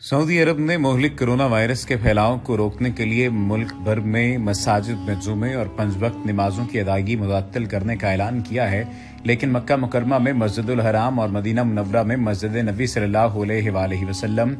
Saudi अरब ने मुहलिक corona virus के फैलाव को रोकने के लिए मुल्क भर में मसाजिद में जुमे और 5 वक्त नमाजों की अदायगी मुअत्तल करने का ऐलान किया है, लेकिन मक्का मुकर्रमा में मस्जिदुल हराम और मदीना मुनव्वरा में मस्जिद नबी सल्लल्लाहु अलैहि वसल्लम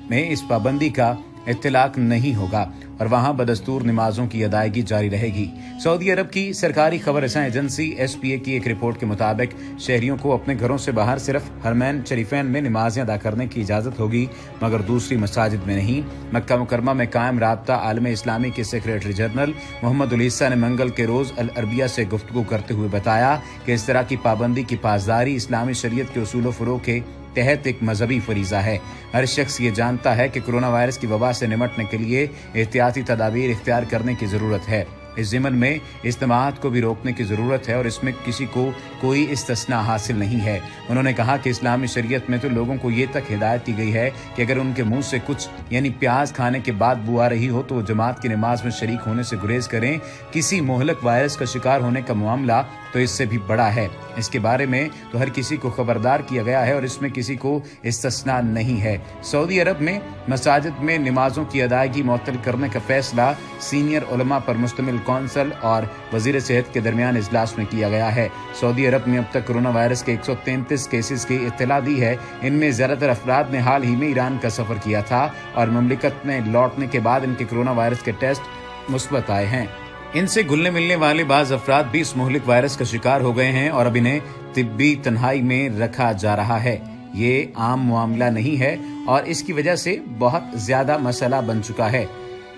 में इस पाबंदी का इत्तलाक नहीं होगा और वहां बदस्तूर नमाजों की अदायगी जारी रहेगी। सऊदी अरब की सरकारी खबर रसां एजेंसी SPA की एक रिपोर्ट के मुताबिक शहरियों को अपने घरों से बाहर सिर्फ हरमैन शरीफैन में नमाजें अदा करने की इजाज़त होगी, मगर दूसरी मसाजिद में नहीं। मक्का मुकर्रमा में कायम राब्ता आलम इस्लामी के सेक्रेटरी जनरल मोहम्मद उल ईसा ने मंगल के रोज अल अरबिया से गुफ्तगू करते हुए बताया कि इस तरह की पाबंदी की पासदारी इस्लामी शरीयत के उसूल फ़रोग़ के तहत एक मजहबी फरीजा है। हर शख्स ये जानता है कि कोरोना वायरस की वबा से निमटने के लिए एहतियाती तदाबीर इख्तियार करने की ज़रूरत है। इस ज़िमन में इज्तिमाअत को भी रोकने की ज़रूरत है और इसमें किसी को कोई इस्तिस्ना हासिल नहीं है। उन्होंने कहा कि इस्लामी शरीयत में तो लोगों को ये तक हिदायत की गई है कि अगर उनके मुंह से कुछ यानी प्याज खाने के बाद बू आ रही हो तो वो जमात की नमाज में शरीक होने से गुरेज करें। किसी मोहलक वायरस का शिकार होने का मामला तो इससे भी बड़ा है। इसके बारे में तो हर किसी को खबरदार किया गया है और इसमें किसी को इस्तिस्ना नहीं है। सऊदी अरब में मसाजिद में नमाजों की अदायगी मुअत्तल करने का फैसला सीनियर उलमा पर मुश्तमिल कौंसल और वजीर सेहत के दरमियान इजलास में किया गया है। सऊदी अरब ने अब तक कोरोना वायरस के 133 केसेस की इत्तला दी है। इनमें ज्यादातर अफराद ने हाल ही में ईरान का सफर किया था और मुमलिकत में लौटने के बाद इनके कोरोना वायरस के टेस्ट मुस्बत आए हैं। इनसे घुलने मिलने वाले बाज अफराद भी इस मुहलिक वायरस का शिकार हो गए हैं और अब इन्हें तिब्बी तन्हाई में रखा जा रहा है। ये आम मामला नहीं है और इसकी वजह से बहुत ज्यादा मसला बन चुका है।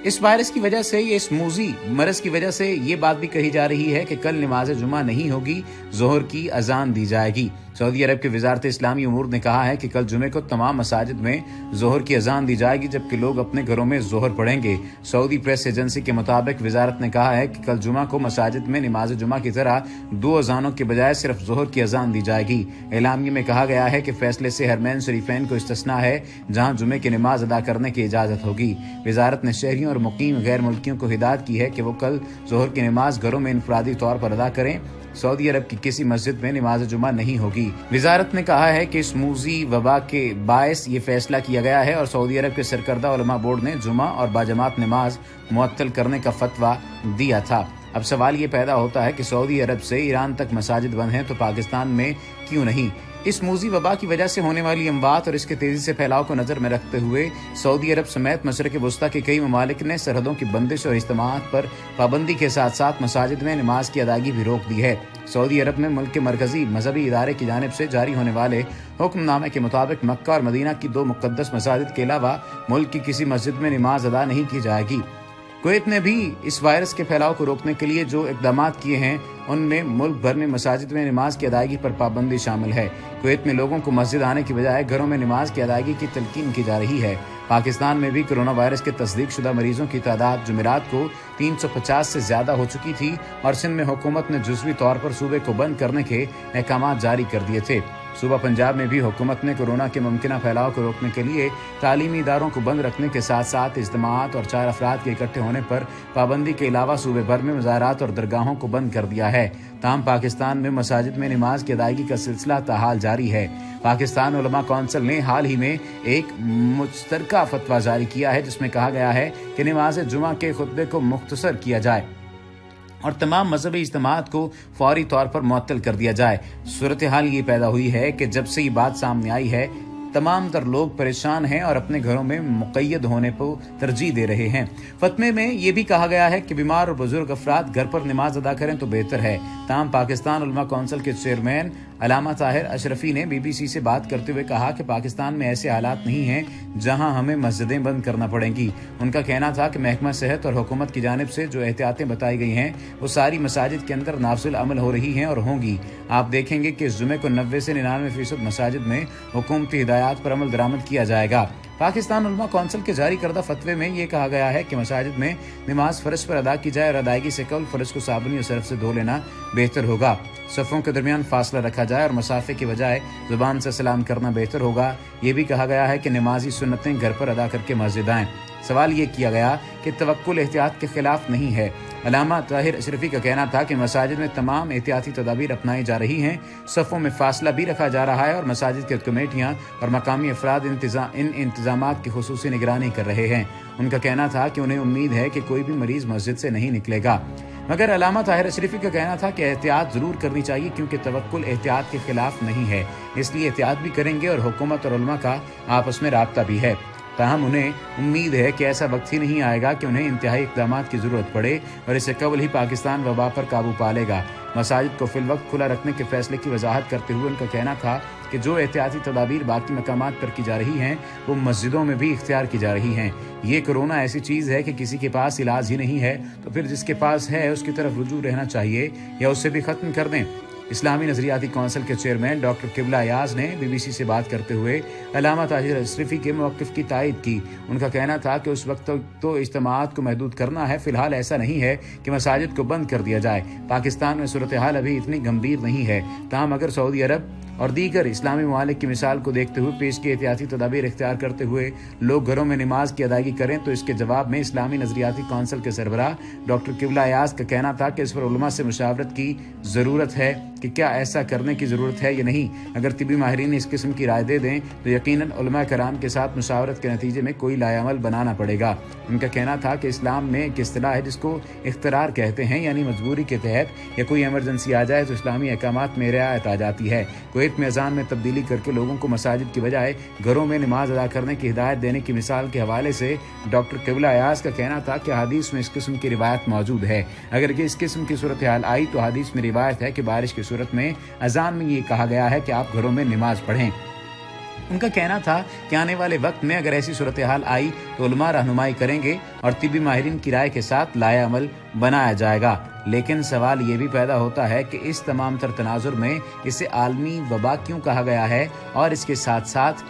इस वायरस की वजह से, ये स्मूजी मरज की वजह से ये बात भी कही जा रही है कि कल नमाज जुमा नहीं होगी, जोहर की अजान दी जाएगी। सऊदी अरब की वजारत इस्लामी उमूर ने कहा है कि कल जुमे को तमाम मसाजिद में जोहर की अजान दी जाएगी, जबकि लोग अपने घरों में जोहर पढ़ेंगे। सऊदी प्रेस एजेंसी के मुताबिक वजारत ने कहा है कि कल जुमा को मसाजिद में नमाज जुमा की तरह 2 अजानों के बजाय सिर्फ जोहर की अजान दी जाएगी। एलामिया में कहा गया है कि फैसले से हरमैन शरीफैन को इस्तिस्ना है, जहाँ जुमे की नमाज अदा करने की इजाज़त होगी। वजारत ने शहरियों और मुकीम गैर मुल्कियों को हिदायत की है कि वो कल जोहर की नमाज घरों में इनफरादी तौर पर अदा करें। सऊदी अरब की किसी मस्जिद में नमाज जुमा नहीं होगी। वजारत ने कहा है कि स्मूजी वबा के बायस ये फैसला किया गया है और सऊदी अरब के सरकर्दा उलमा बोर्ड ने जुमा और बाजमात नमाज मुअत्तल करने का फतवा दिया था। अब सवाल ये पैदा होता है कि सऊदी अरब से ईरान तक मसाजिद बंद हैं तो पाकिस्तान में क्यों नहीं? इस मूजी वबा की वजह से होने वाली अमवात और इसके तेजी से फैलाव को नजर में रखते हुए सऊदी अरब समेत मशरक वस्ता के कई ममालिक ने सरहदों की बंदिश और इज्तिमाअत पर पाबंदी के साथ साथ मसाजिद में नमाज की अदायगी भी रोक दी है। सऊदी अरब में मुल्क के मरकजी मजहबी इदारे की जानिब से जारी होने वाले हुक्मनामे के मुताबिक मक्का और मदीना की 2 मुक़द्दस मसाजिद के अलावा मुल्क की किसी मस्जिद में नमाज अदा नहीं की जाएगी। कुवैत ने भी इस वायरस के फैलाव को रोकने के लिए जो इक़दामात किए हैं उनमें मुल्क भर में मसाजिद में नमाज की अदायगी पर पाबंदी शामिल है। कुवैत में लोगों को मस्जिद आने की बजाय घरों में नमाज की अदायगी की तलकीन की जा रही है। पाकिस्तान में भी कोरोना वायरस के तस्दीक शुदा मरीजों की तादाद जुमेरात को 350 से ज्यादा हो चुकी थी और सिंध में हुकूमत ने जुज़वी तौर पर सूबे को बंद करने के अहकाम जारी कर दिए थे। सूबा पंजाब में भी हुकूमत ने कोरोना के मुमकिन फैलाव को रोकने के लिए तालीमी इदारों को बंद रखने के साथ साथ इज्तिमाअत और 4 अफराद के इकट्ठे होने पर पाबंदी के अलावा सूबे भर में मज़ारात और दरगाहों को बंद कर दिया है। ताहम पाकिस्तान में मसाजिद में नमाज की अदायगी का सिलसिला ताहाल जारी है। पाकिस्तान उलमा कौंसिल ने हाल ही में एक मुश्तरका फतवा जारी किया है जिसमें कहा गया है कि नमाज जुमा के खुतबे को मुख्तसर किया जाए और तमाम मजहबी इज्तिमाअत को फौरी तौर पर मुअत्तल कर दिया जाए। सूरत हाल ये पैदा हुई है कि जब से ये बात सामने आई है तमाम तर लोग परेशान हैं और अपने घरों में मुक़य्यद होने को तरजीह दे रहे हैं। फतवे में यह भी कहा गया है कि बीमार और बुजुर्ग अफराद घर पर नमाज अदा करें तो बेहतर है। ताहम पाकिस्तान उलमा कौंसिल के चेयरमैन अलामा ताहिर अशरफी ने BBC से बात करते हुए कहा कि पाकिस्तान में ऐसे हालात नहीं हैं जहां हमें मस्जिदें बंद करना पड़ेंगी। उनका कहना था कि महकमा सेहत और हुकूमत की जानिब से जो एहतियातें बताई गई हैं वो सारी मसाजिद के अंदर नाफिल अमल हो रही हैं और होंगी। आप देखेंगे कि इस जुमे को 90 से 99% मसाजिद में हुकूमती हिदायत पर अमल दरामद किया जाएगा। पाकिस्तान उलमा कौंसिल के जारी करदा फतवे में ये कहा गया है कि मसाजिद में नमाज फर्ज पर अदा की जाए और अदायगी से कबल फर्ज को साबुनी और सर्फ से धो लेना बेहतर होगा। صفों के दरमियान फासला रखा जाए और मुसाफे की बजाय जुबान से सलाम करना बेहतर होगा। ये भी कहा गया है कि नमाजी सुन्नतें घर पर अदा करके मस्जिद आएं। सवाल ये किया गया कि तवक्कुल एहतियात के खिलाफ नहीं है। अल्लामा ताहिर अशरफी का कहना था कि मसाजिद में तमाम एहतियाती तदाबीर अपनाई जा रही हैं, सफ़ों में फासला भी रखा जा रहा है और मसाजिद की कमेटियाँ और मकामी अफराद इन इंतजामात की खुसूसी निगरानी कर रहे हैं। उनका कहना था कि उन्हें उम्मीद है कि कोई भी मरीज मस्जिद से नहीं निकलेगा। मगर अल्लामा ताहिर अशरफी का कहना था कि एहतियात ज़रूर करनी चाहिए क्योंकि तवक्कुल एहतियात के खिलाफ नहीं है, इसलिए एहतियात भी करेंगे और हुकूमत और उलमा का आपस में राब्ता भी है। ताहम उन्हें उम्मीद है कि ऐसा वक्त ही नहीं आएगा कि उन्हें इंतहाई इक़दामात की ज़रूरत पड़े और इससे कबल ही पाकिस्तान वबा पर काबू पा लेगा। मसाजिद को फिल वक्त खुला रखने के फैसले की वजाहत करते हुए उनका कहना था कि जो एहतियाती तदाबीर बाकी मकामात पर की जा रही हैं वो मस्जिदों में भी इख्तियार की जा रही हैं। ये कोरोना ऐसी चीज़ है कि किसी के पास इलाज ही नहीं है तो फिर जिसके पास है उसकी तरफ रुजू रहना चाहिए या उससे भी ख़त्म कर दें। इस्लामी नज़रियाती कौंसिल के चेयरमैन डॉक्टर किबला अयाज ने BBC से बात करते हुए अल्लामा ताहिर अशरफी के मौक़िफ़ की तायद की। उनका कहना था कि उस वक्त तो इज्तिमाअत को महदूद करना है, फ़िलहाल ऐसा नहीं है कि मसाजिद को बंद कर दिया जाए। पाकिस्तान में सूरत हाल अभी इतनी गंभीर नहीं है। ताहम अगर सऊदी अरब और दीगर इस्लामी ममालिक की मिसाल को देखते हुए पेश की एहतियाती तदाबीर इख्तियार करते हुए लोग घरों में नमाज की अदायगी करें तो इसके जवाब में इस्लामी नज़रियाती कौंसिल के सरबराह डॉक्टर किबला अयाज का कहना था कि इस पर उलमा से मुशावरत की ज़रूरत है कि क्या ऐसा करने की ज़रूरत है या नहीं। अगर तिबी माहिरीन इस किस्म की राय दे दें तो यकीनन उलमा कराम के साथ मुशावरत के नतीजे में कोई लायामल बनाना पड़ेगा। उनका कहना था कि इस्लाम में एक इस्तिलाह है जिसको इख्तिरार कहते हैं, यानी मजबूरी के तहत या कोई एमरजेंसी आ जाए तो इस्लामी अहकामात में रियायत आ जाती है। कुवैत में अज़ान में तब्दीली करके लोगों को मसाजिद की बजाय घरों में नमाज अदा करने की हिदायत देने की मिसाल के हवाले से डॉक्टर किबला अयाज का कहना था कि हदीस में इस किस्म की रिवायत मौजूद है। अगर इस किस्म की सूरत हाल आई तो हदीस में रिवायत है कि बारिश की सूरत में अज़ान में ये कहा गया है कि आप घरों में नमाज पढ़ें। उनका कहना था कि आने वाले वक्त में अगर ऐसी सूरत हाल आई तो उलमा रहनुमाई करेंगे और तिबी माहिरीन की राय के साथ लाया अमल बनाया जाएगा। लेकिन सवाल ये भी पैदा होता है कि इस तमाम तर तनाजुर में इसे आलमी वबा क्यों कहा गया है और इसके साथ साथ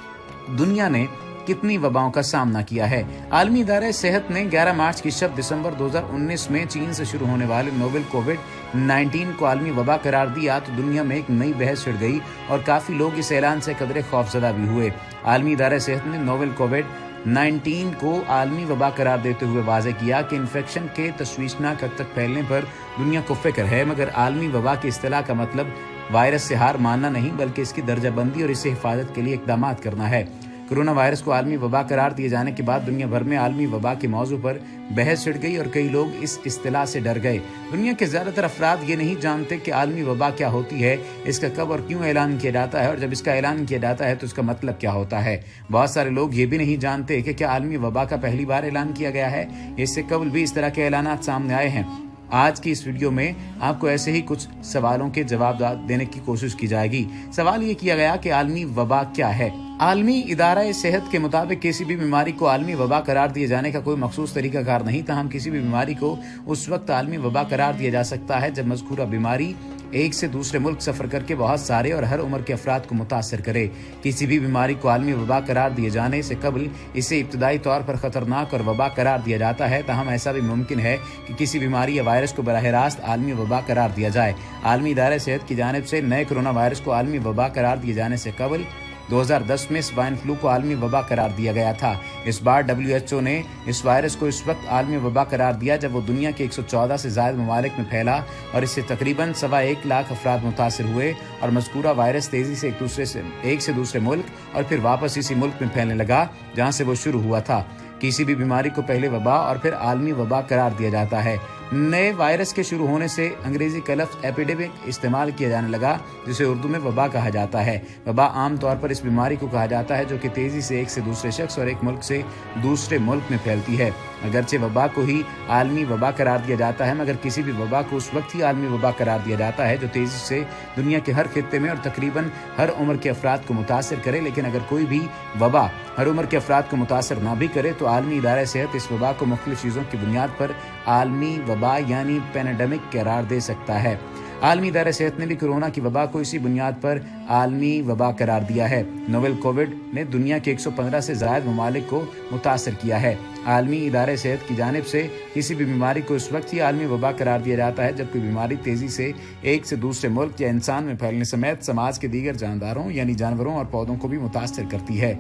दुनिया ने कितनी वबाओं का सामना किया है। आलमी इदारे सेहत ने 11 मार्च की शब दिसंबर 2019 में चीन से शुरू होने वाले नोवेल कोविड-19 को आलमी वबा करार दिया तो दुनिया में एक नई बहस छिड़ गई और काफ़ी लोग इस ऐलान से कदरे खौफजदा भी हुए। आलमी इदारे सेहत ने नोवेल कोविड-19 को आलमी वबा करार देते हुए वाज़ेह किया कि इन्फेक्शन के तशवीशनाक हद तक फैलने पर दुनिया को फिक्र है, मगर आलमी वबा की इस्तिलाह का मतलब वायरस से हार मानना नहीं बल्कि इसकी दर्जाबंदी और इससे हिफाजत के लिए इक़दामात करना है। कोरोना वायरस को आलमी वबा करार दिए जाने के बाद दुनिया भर में आलमी वबा के मौजू पर बहस छिड़ गई और कई लोग इस इस्तिलाह से डर गए। दुनिया के ज़्यादातर अफराद ये नहीं जानते कि आलमी वबा क्या होती है, इसका कब और क्यों ऐलान किया जाता है और जब इसका ऐलान किया जाता है तो इसका मतलब क्या होता है। बहुत सारे लोग ये भी नहीं जानते कि क्या आलमी वबा का पहली बार ऐलान किया गया है, इससे कबल भी इस तरह के ऐलानात सामने आए हैं। आज की इस वीडियो में आपको ऐसे ही कुछ सवालों के जवाब देने की कोशिश की जाएगी। सवाल ये किया गया कि आलमी वबा क्या है। आलमी इदारा सेहत के मुताबिक किसी भी बीमारी को आलमी वबा करार दिए जाने का कोई मखसूस तरीकाकार नहीं था। हम किसी भी बीमारी को उस वक्त आलमी वबा करार दिया जा सकता है जब मज़कूरा बीमारी एक से दूसरे मुल्क सफ़र करके बहुत सारे और हर उम्र के अफराद को मुतासर करे। किसी भी बीमारी को आलमी वबा करार दिए जाने से कबल इसे इब्तदाई तौर पर ख़तरनाक और वबा करार दिया जाता है। ताहम ऐसा भी मुमकिन है कि किसी बीमारी या वायरस को बराह रास्त आलमी वबा करार दिया जाए। आलमी इदारे सेहत की जानिब से नए कोरोना वायरस को आलमी वबा करार दिए जाने से कबल 2010 में स्वाइन फ्लू को आलमी वबा करार दिया गया था। इस बार WHO ने इस वायरस को इस वक्त आलमी वबा करार दिया जब वो दुनिया के 114 से ज़ायद ममालिक में फैला और इससे तकरीबन 1.25 लाख अफराद मुतासर हुए और मज़कूरा वायरस तेज़ी से एक से दूसरे मुल्क और फिर वापस इसी मुल्क में फैलने लगा जहाँ से वो शुरू हुआ था। किसी भी बीमारी को पहले वबा और फिर आलमी वबा करार दिया जाता है। नए वायरस के शुरू होने से अंग्रेजी का लफ्ज़ एपिडेमिक इस्तेमाल किया जाने लगा जिसे उर्दू में वबा कहा जाता है। वबा आम तौर पर इस बीमारी को कहा जाता है जो कि तेज़ी से एक से दूसरे शख्स और एक मुल्क से दूसरे मुल्क में फैलती है। अगरचे वबा को ही आलमी वबा करार दिया जाता है, मगर किसी भी वबा को उस वक्त ही आलमी वबा करार दिया जाता है जो तेज़ी से दुनिया के हर खित्ते में और तकरीबन हर उम्र के अफराद को मुतासर करे। लेकिन अगर कोई भी वबा हर उम्र के अफराद को मुतासर ना भी करे तो आलमी इदारा सेहत इस वबा को मुख्तलिफ चीज़ों की बुनियाद पर आलमी वबा यानी पैंडेमिक करार दे सकता है। عالمی ادارہ صحت نے بھی کورونا کی وبا کو اسی بنیاد پر عالمی وبا قرار دیا ہے۔ نوویل کووڈ نے دنیا کے 115 سے زائد ممالک کو متاثر کیا ہے۔ عالمی ادارہ صحت کی جانب سے کسی بھی بیماری کو اس وقت ہی عالمی وبا قرار دیا جاتا ہے جب کوئی بیماری تیزی سے ایک سے دوسرے ملک یا انسان میں پھیلنے سمیت سماج کے دیگر جانداروں یعنی جانوروں اور پودوں کو بھی متاثر کرتی ہے۔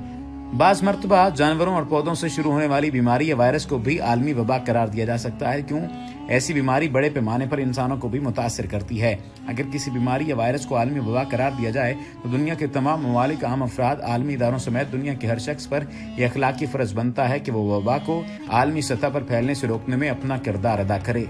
بعض مرتبہ جانوروں اور پودوں سے شروع ہونے والی بیماری یا وائرس کو بھی عالمی وبا قرار دیا جا سکتا ہے، کیوں ایسی بیماری بڑے پیمانے پر انسانوں کو بھی متاثر کرتی ہے۔ اگر کسی بیماری یا وائرس کو عالمی وبا قرار دیا جائے تو دنیا کے تمام ممالک، عام افراد، عالمی اداروں سمیت دنیا کے ہر شخص پر یہ اخلاقی فرض بنتا ہے کہ وہ وبا کو عالمی سطح پر پھیلنے سے روکنے میں اپنا کردار ادا کرے۔